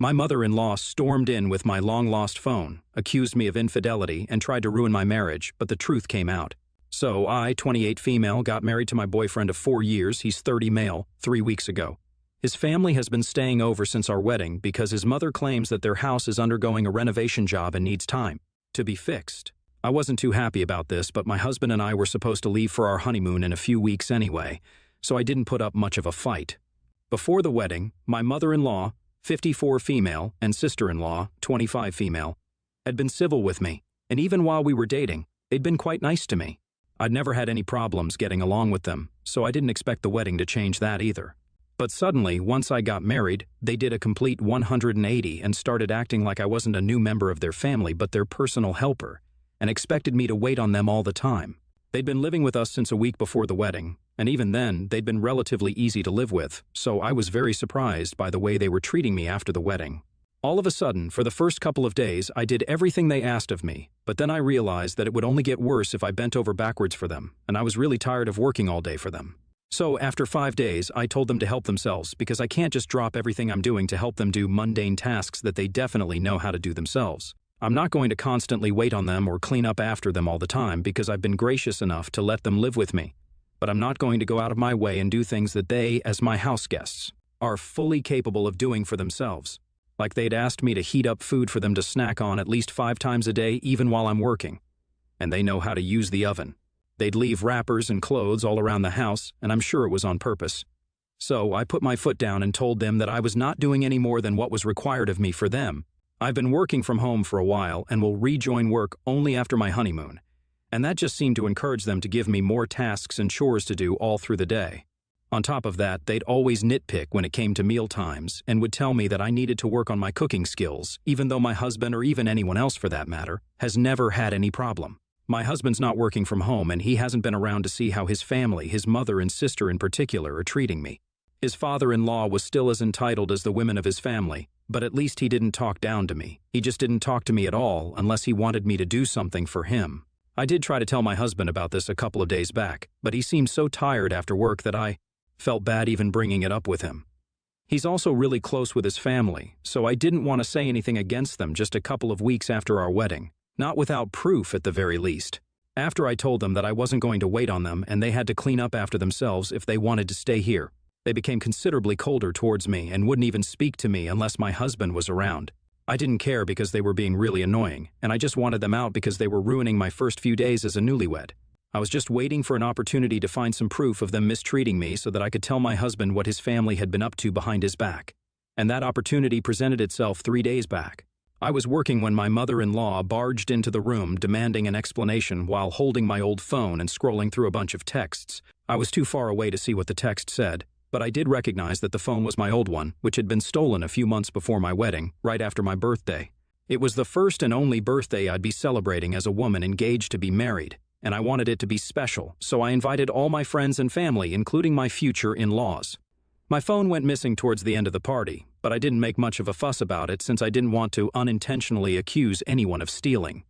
My mother-in-law stormed in with my long-lost phone, accused me of infidelity, and tried to ruin my marriage, but the truth came out. So I, 28 female, got married to my boyfriend of 4 years, he's 30 male, 3 weeks ago. His family has been staying over since our wedding because his mother claims that their house is undergoing a renovation job and needs time to be fixed. I wasn't too happy about this, but my husband and I were supposed to leave for our honeymoon in a few weeks anyway, so I didn't put up much of a fight. Before the wedding, my mother-in-law, 54 female, and sister-in-law, 25 female, had been civil with me, and even while we were dating, they'd been quite nice to me. I'd never had any problems getting along with them, so I didn't expect the wedding to change that either. But suddenly, once I got married, they did a complete 180 and started acting like I wasn't a new member of their family but their personal helper, and expected me to wait on them all the time. They'd been living with us since a week before the wedding, and even then, they'd been relatively easy to live with, so I was very surprised by the way they were treating me after the wedding. All of a sudden, for the first couple of days, I did everything they asked of me, but then I realized that it would only get worse if I bent over backwards for them, and I was really tired of working all day for them. So after 5 days, I told them to help themselves because I can't just drop everything I'm doing to help them do mundane tasks that they definitely know how to do themselves. I'm not going to constantly wait on them or clean up after them all the time because I've been gracious enough to let them live with me. But I'm not going to go out of my way and do things that they, as my house guests, are fully capable of doing for themselves. Like they'd asked me to heat up food for them to snack on at least 5 times a day even while I'm working. And they know how to use the oven. They'd leave wrappers and clothes all around the house, and I'm sure it was on purpose. So I put my foot down and told them that I was not doing any more than what was required of me for them. I've been working from home for a while and will rejoin work only after my honeymoon, and that just seemed to encourage them to give me more tasks and chores to do all through the day. On top of that, they'd always nitpick when it came to meal times and would tell me that I needed to work on my cooking skills, even though my husband, or even anyone else for that matter, has never had any problem. My husband's not working from home and he hasn't been around to see how his family, his mother and sister in particular, are treating me. His father-in-law was still as entitled as the women of his family, but at least he didn't talk down to me. He just didn't talk to me at all unless he wanted me to do something for him. I did try to tell my husband about this a couple of days back, but he seemed so tired after work that I felt bad even bringing it up with him. He's also really close with his family, so I didn't want to say anything against them just a couple of weeks after our wedding. Not without proof at the very least. After I told them that I wasn't going to wait on them and they had to clean up after themselves if they wanted to stay here, they became considerably colder towards me and wouldn't even speak to me unless my husband was around. I didn't care because they were being really annoying, and I just wanted them out because they were ruining my first few days as a newlywed. I was just waiting for an opportunity to find some proof of them mistreating me so that I could tell my husband what his family had been up to behind his back. And that opportunity presented itself 3 days back. I was working when my mother-in-law barged into the room demanding an explanation while holding my old phone and scrolling through a bunch of texts. I was too far away to see what the text said, but I did recognize that the phone was my old one, which had been stolen a few months before my wedding, right after my birthday. It was the first and only birthday I'd be celebrating as a woman engaged to be married, and I wanted it to be special, so I invited all my friends and family, including my future in-laws. My phone went missing towards the end of the party, but I didn't make much of a fuss about it since I didn't want to unintentionally accuse anyone of stealing.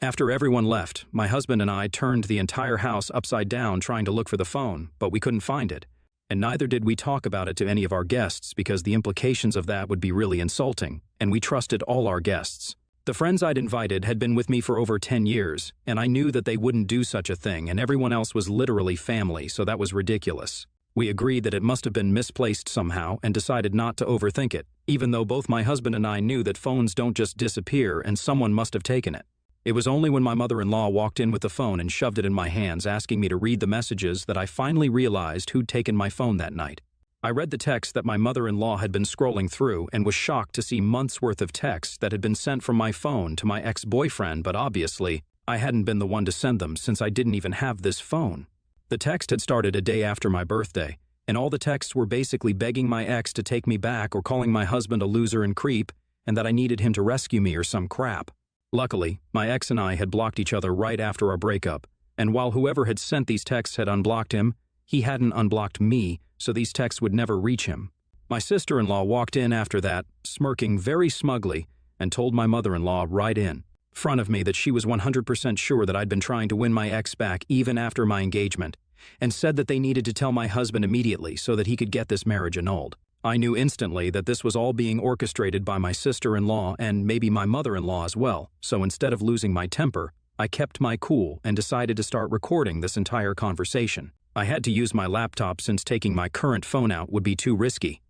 After everyone left, my husband and I turned the entire house upside down trying to look for the phone, but we couldn't find it. And neither did we talk about it to any of our guests because the implications of that would be really insulting, and we trusted all our guests. The friends I'd invited had been with me for over 10 years, and I knew that they wouldn't do such a thing, and everyone else was literally family, so that was ridiculous. We agreed that it must have been misplaced somehow and decided not to overthink it, even though both my husband and I knew that phones don't just disappear and someone must have taken it. It was only when my mother-in-law walked in with the phone and shoved it in my hands asking me to read the messages that I finally realized who'd taken my phone that night. I read the text that my mother-in-law had been scrolling through and was shocked to see months' worth of texts that had been sent from my phone to my ex-boyfriend, but obviously, I hadn't been the one to send them since I didn't even have this phone. The text had started a day after my birthday, and all the texts were basically begging my ex to take me back or calling my husband a loser and creep, and that I needed him to rescue me or some crap. Luckily, my ex and I had blocked each other right after our breakup, and while whoever had sent these texts had unblocked him, he hadn't unblocked me, so these texts would never reach him. My sister-in-law walked in after that, smirking very smugly, and told my mother-in-law right in front of me that she was 100% sure that I'd been trying to win my ex back even after my engagement, and said that they needed to tell my husband immediately so that he could get this marriage annulled. I knew instantly that this was all being orchestrated by my sister-in-law and maybe my mother-in-law as well, so instead of losing my temper, I kept my cool and decided to start recording this entire conversation. I had to use my laptop since taking my current phone out would be too risky.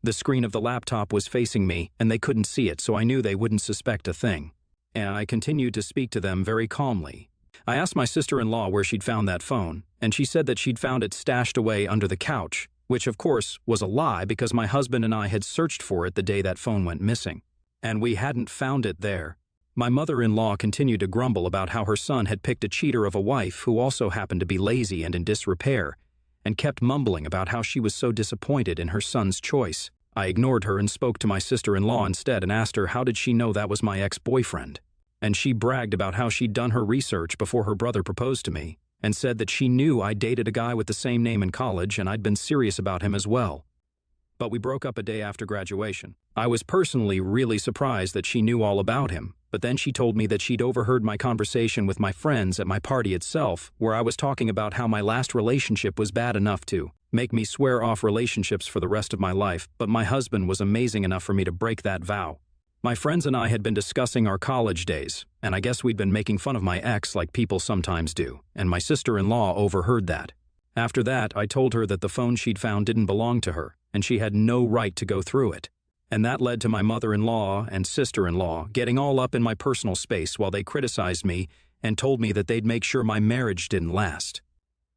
The screen of the laptop was facing me and they couldn't see it, so I knew they wouldn't suspect a thing. And I continued to speak to them very calmly. I asked my sister-in-law where she'd found that phone, and she said that she'd found it stashed away under the couch, which of course was a lie because my husband and I had searched for it the day that phone went missing. And we hadn't found it there. My mother-in-law continued to grumble about how her son had picked a cheater of a wife who also happened to be lazy and in disrepair, and kept mumbling about how she was so disappointed in her son's choice. I ignored her and spoke to my sister-in-law instead and asked her how did she know that was my ex-boyfriend. And she bragged about how she'd done her research before her brother proposed to me, and said that she knew I dated a guy with the same name in college and I'd been serious about him as well. But we broke up a day after graduation. I was personally really surprised that she knew all about him, but then she told me that she'd overheard my conversation with my friends at my party itself, where I was talking about how my last relationship was bad enough to make me swear off relationships for the rest of my life, but my husband was amazing enough for me to break that vow. My friends and I had been discussing our college days, and I guess we'd been making fun of my ex like people sometimes do, and my sister-in-law overheard that. After that, I told her that the phone she'd found didn't belong to her, and she had no right to go through it. And that led to my mother-in-law and sister-in-law getting all up in my personal space while they criticized me and told me that they'd make sure my marriage didn't last.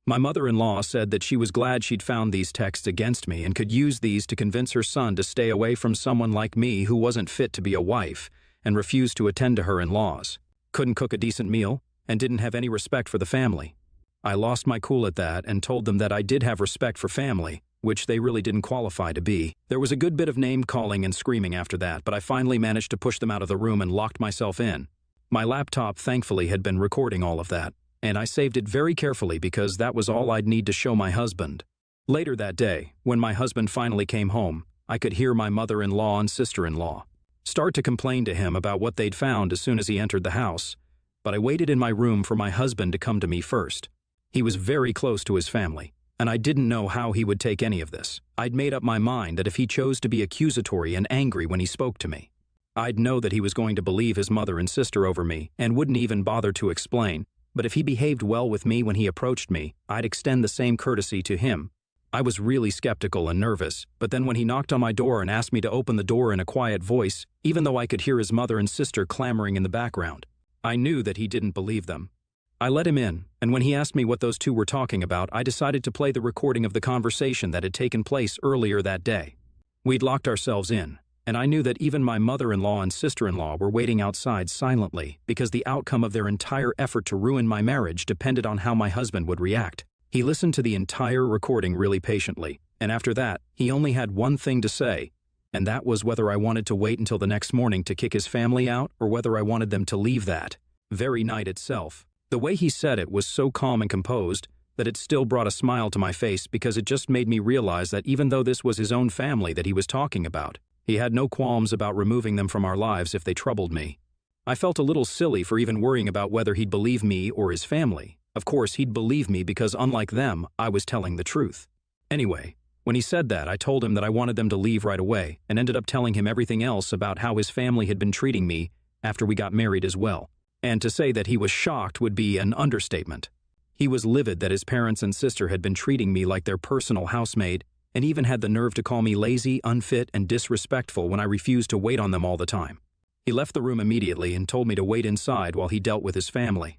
My mother-in-law said that she was glad she'd found these texts against me and could use these to convince her son to stay away from someone like me who wasn't fit to be a wife and refused to attend to her in-laws, couldn't cook a decent meal, and didn't have any respect for the family. I lost my cool at that and told them that I did have respect for family, which they really didn't qualify to be. There was a good bit of name-calling and screaming after that, but I finally managed to push them out of the room and locked myself in. My laptop, thankfully, had been recording all of that, and I saved it very carefully because that was all I'd need to show my husband. Later that day, when my husband finally came home, I could hear my mother-in-law and sister-in-law start to complain to him about what they'd found as soon as he entered the house, but I waited in my room for my husband to come to me first. He was very close to his family, and I didn't know how he would take any of this. I'd made up my mind that if he chose to be accusatory and angry when he spoke to me, I'd know that he was going to believe his mother and sister over me and wouldn't even bother to explain. But if he behaved well with me when he approached me, I'd extend the same courtesy to him. I was really skeptical and nervous, but then when he knocked on my door and asked me to open the door in a quiet voice, even though I could hear his mother and sister clamoring in the background, I knew that he didn't believe them. I let him in, and when he asked me what those two were talking about, I decided to play the recording of the conversation that had taken place earlier that day. We'd locked ourselves in, and I knew that even my mother-in-law and sister-in-law were waiting outside silently because the outcome of their entire effort to ruin my marriage depended on how my husband would react. He listened to the entire recording really patiently, and after that, he only had one thing to say, and that was whether I wanted to wait until the next morning to kick his family out or whether I wanted them to leave that very night itself. The way he said it was so calm and composed that it still brought a smile to my face because it just made me realize that even though this was his own family that he was talking about, he had no qualms about removing them from our lives if they troubled me. I felt a little silly for even worrying about whether he'd believe me or his family. Of course, he'd believe me because unlike them, I was telling the truth. Anyway, when he said that, I told him that I wanted them to leave right away and ended up telling him everything else about how his family had been treating me after we got married as well. And to say that he was shocked would be an understatement. He was livid that his parents and sister had been treating me like their personal housemaid and even had the nerve to call me lazy, unfit, and disrespectful when I refused to wait on them all the time. He left the room immediately and told me to wait inside while he dealt with his family.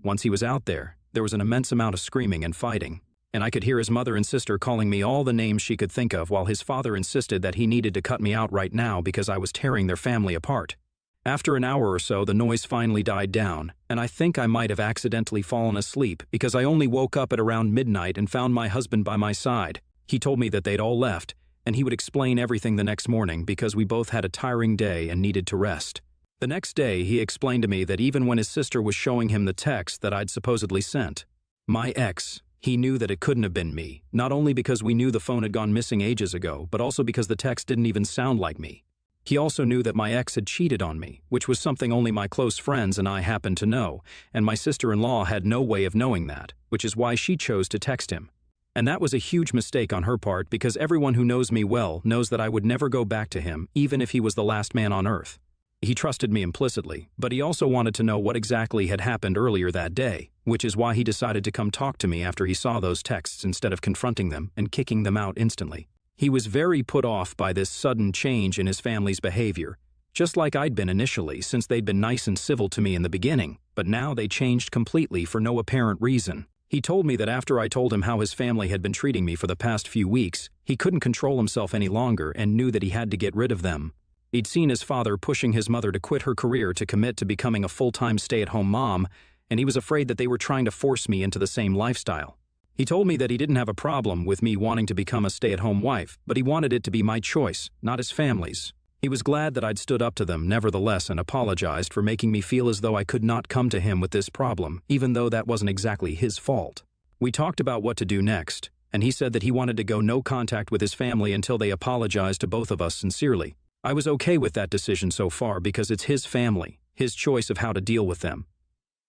Once he was out there, there was an immense amount of screaming and fighting, and I could hear his mother and sister calling me all the names she could think of while his father insisted that he needed to cut me out right now because I was tearing their family apart. After an hour or so, the noise finally died down, and I think I might have accidentally fallen asleep because I only woke up at around midnight and found my husband by my side. He told me that they'd all left, and he would explain everything the next morning because we both had a tiring day and needed to rest. The next day, he explained to me that even when his sister was showing him the text that I'd supposedly sent, my ex, he knew that it couldn't have been me, not only because we knew the phone had gone missing ages ago, but also because the text didn't even sound like me. He also knew that my ex had cheated on me, which was something only my close friends and I happened to know, and my sister-in-law had no way of knowing that, which is why she chose to text him. And that was a huge mistake on her part because everyone who knows me well knows that I would never go back to him, even if he was the last man on earth. He trusted me implicitly, but he also wanted to know what exactly had happened earlier that day, which is why he decided to come talk to me after he saw those texts instead of confronting them and kicking them out instantly. He was very put off by this sudden change in his family's behavior, just like I'd been initially, since they'd been nice and civil to me in the beginning, but now they changed completely for no apparent reason. He told me that after I told him how his family had been treating me for the past few weeks, he couldn't control himself any longer and knew that he had to get rid of them. He'd seen his father pushing his mother to quit her career to commit to becoming a full-time stay-at-home mom, and he was afraid that they were trying to force me into the same lifestyle. He told me that he didn't have a problem with me wanting to become a stay-at-home wife, but he wanted it to be my choice, not his family's. He was glad that I'd stood up to them, nevertheless, and apologized for making me feel as though I could not come to him with this problem, even though that wasn't exactly his fault. We talked about what to do next, and he said that he wanted to go no contact with his family until they apologized to both of us sincerely. I was okay with that decision so far because it's his family, his choice of how to deal with them.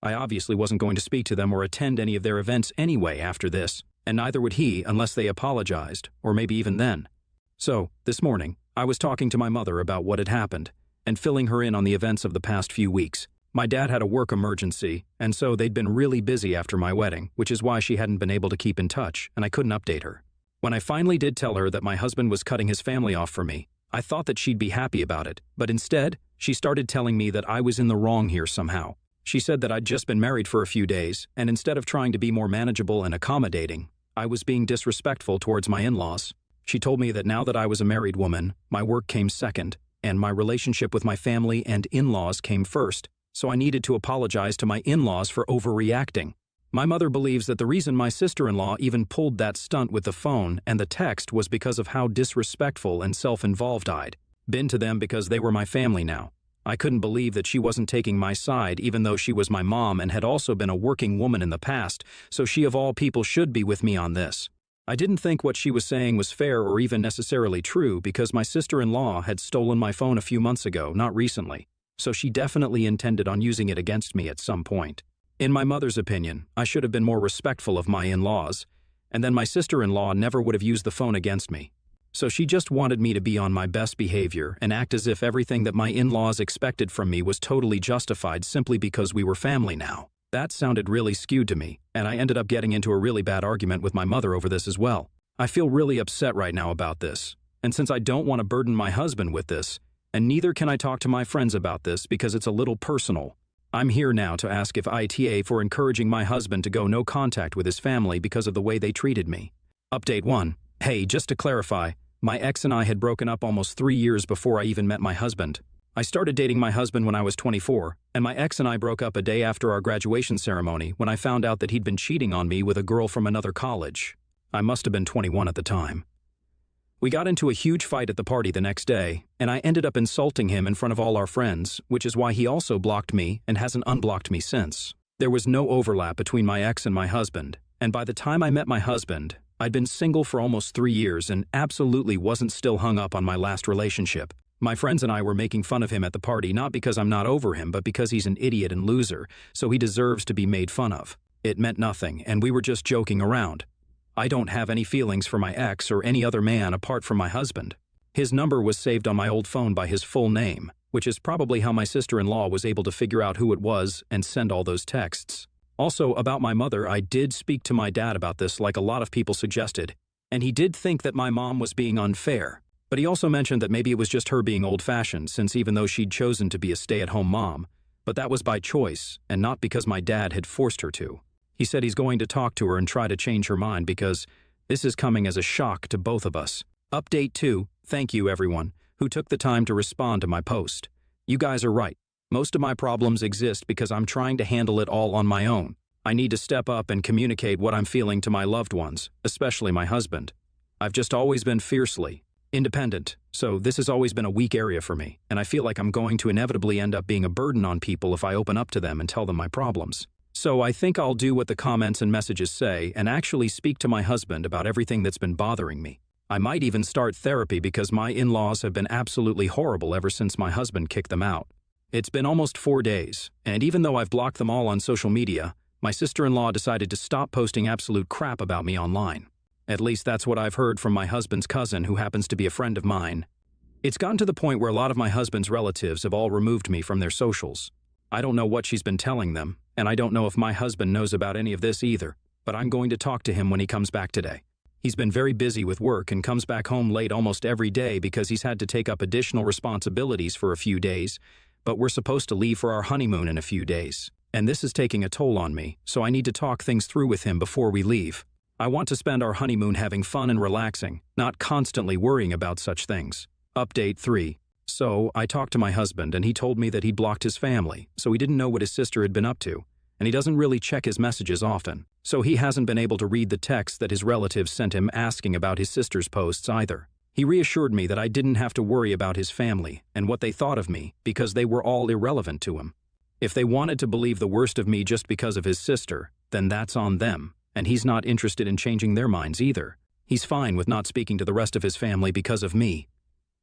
I obviously wasn't going to speak to them or attend any of their events anyway after this, and neither would he unless they apologized, or maybe even then. So, this morning, I was talking to my mother about what had happened, and filling her in on the events of the past few weeks. My dad had a work emergency, and so they'd been really busy after my wedding, which is why she hadn't been able to keep in touch, and I couldn't update her. When I finally did tell her that my husband was cutting his family off for me, I thought that she'd be happy about it, but instead, she started telling me that I was in the wrong here somehow. She said that I'd just been married for a few days, and instead of trying to be more manageable and accommodating, I was being disrespectful towards my in-laws. She told me that now that I was a married woman, my work came second, and my relationship with my family and in-laws came first, so I needed to apologize to my in-laws for overreacting. My mother believes that the reason my sister-in-law even pulled that stunt with the phone and the text was because of how disrespectful and self-involved I'd been to them because they were my family now. I couldn't believe that she wasn't taking my side even though she was my mom and had also been a working woman in the past, so she of all people should be with me on this. I didn't think what she was saying was fair or even necessarily true because my sister-in-law had stolen my phone a few months ago, not recently, so she definitely intended on using it against me at some point. In my mother's opinion, I should have been more respectful of my in-laws, and then my sister-in-law never would have used the phone against me. So she just wanted me to be on my best behavior and act as if everything that my in-laws expected from me was totally justified simply because we were family now. That sounded really skewed to me, and I ended up getting into a really bad argument with my mother over this as well. I feel really upset right now about this, and since I don't want to burden my husband with this, and neither can I talk to my friends about this because it's a little personal, I'm here now to ask if ITA for encouraging my husband to go no contact with his family because of the way they treated me. Update 1. Hey, just to clarify, my ex and I had broken up almost 3 years before I even met my husband. I started dating my husband when I was 24, and my ex and I broke up a day after our graduation ceremony when I found out that he'd been cheating on me with a girl from another college. I must have been 21 at the time. We got into a huge fight at the party the next day, and I ended up insulting him in front of all our friends, which is why he also blocked me and hasn't unblocked me since. There was no overlap between my ex and my husband, and by the time I met my husband, I'd been single for almost 3 years and absolutely wasn't still hung up on my last relationship. My friends and I were making fun of him at the party not because I'm not over him, but because he's an idiot and loser, so he deserves to be made fun of. It meant nothing, and we were just joking around. I don't have any feelings for my ex or any other man apart from my husband. His number was saved on my old phone by his full name, which is probably how my sister-in-law was able to figure out who it was and send all those texts. Also, about my mother, I did speak to my dad about this like a lot of people suggested, and he did think that my mom was being unfair. But he also mentioned that maybe it was just her being old-fashioned, since even though she'd chosen to be a stay-at-home mom, but that was by choice and not because my dad had forced her to. He said he's going to talk to her and try to change her mind because this is coming as a shock to both of us. Update 2, thank you everyone who took the time to respond to my post. You guys are right. Most of my problems exist because I'm trying to handle it all on my own. I need to step up and communicate what I'm feeling to my loved ones, especially my husband. I've just always been fiercely independent, so this has always been a weak area for me, and I feel like I'm going to inevitably end up being a burden on people if I open up to them and tell them my problems. So I think I'll do what the comments and messages say and actually speak to my husband about everything that's been bothering me. I might even start therapy because my in-laws have been absolutely horrible ever since my husband kicked them out. It's been almost 4 days, and even though I've blocked them all on social media, my sister-in-law decided to stop posting absolute crap about me online. At least that's what I've heard from my husband's cousin, who happens to be a friend of mine. It's gotten to the point where a lot of my husband's relatives have all removed me from their socials. I don't know what she's been telling them, and I don't know if my husband knows about any of this either, but I'm going to talk to him when he comes back today. He's been very busy with work and comes back home late almost every day because he's had to take up additional responsibilities for a few days, but we're supposed to leave for our honeymoon in a few days. And this is taking a toll on me, so I need to talk things through with him before we leave. I want to spend our honeymoon having fun and relaxing, not constantly worrying about such things. Update 3. So, I talked to my husband and he told me that he'd blocked his family, so he didn't know what his sister had been up to, and he doesn't really check his messages often, so he hasn't been able to read the texts that his relatives sent him asking about his sister's posts either. He reassured me that I didn't have to worry about his family and what they thought of me because they were all irrelevant to him. If they wanted to believe the worst of me just because of his sister, then that's on them, and he's not interested in changing their minds either. He's fine with not speaking to the rest of his family because of me.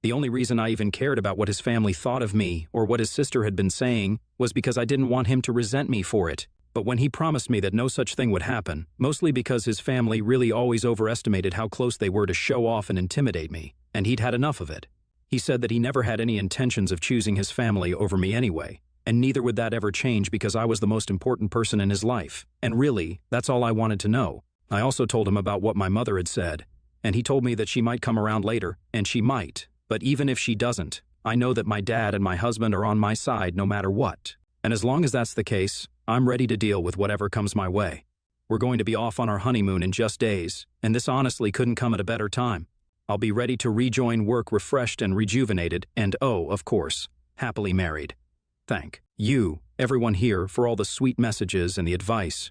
The only reason I even cared about what his family thought of me or what his sister had been saying was because I didn't want him to resent me for it. But when he promised me that no such thing would happen, mostly because his family really always overestimated how close they were to show off and intimidate me, and he'd had enough of it. He said that he never had any intentions of choosing his family over me anyway, and neither would that ever change because I was the most important person in his life. And really, that's all I wanted to know. I also told him about what my mother had said, and he told me that she might come around later, and she might. But even if she doesn't, I know that my dad and my husband are on my side no matter what. And as long as that's the case, I'm ready to deal with whatever comes my way. We're going to be off on our honeymoon in just days, and this honestly couldn't come at a better time. I'll be ready to rejoin work refreshed and rejuvenated, and oh, of course, happily married. Thank you, everyone here, for all the sweet messages and the advice.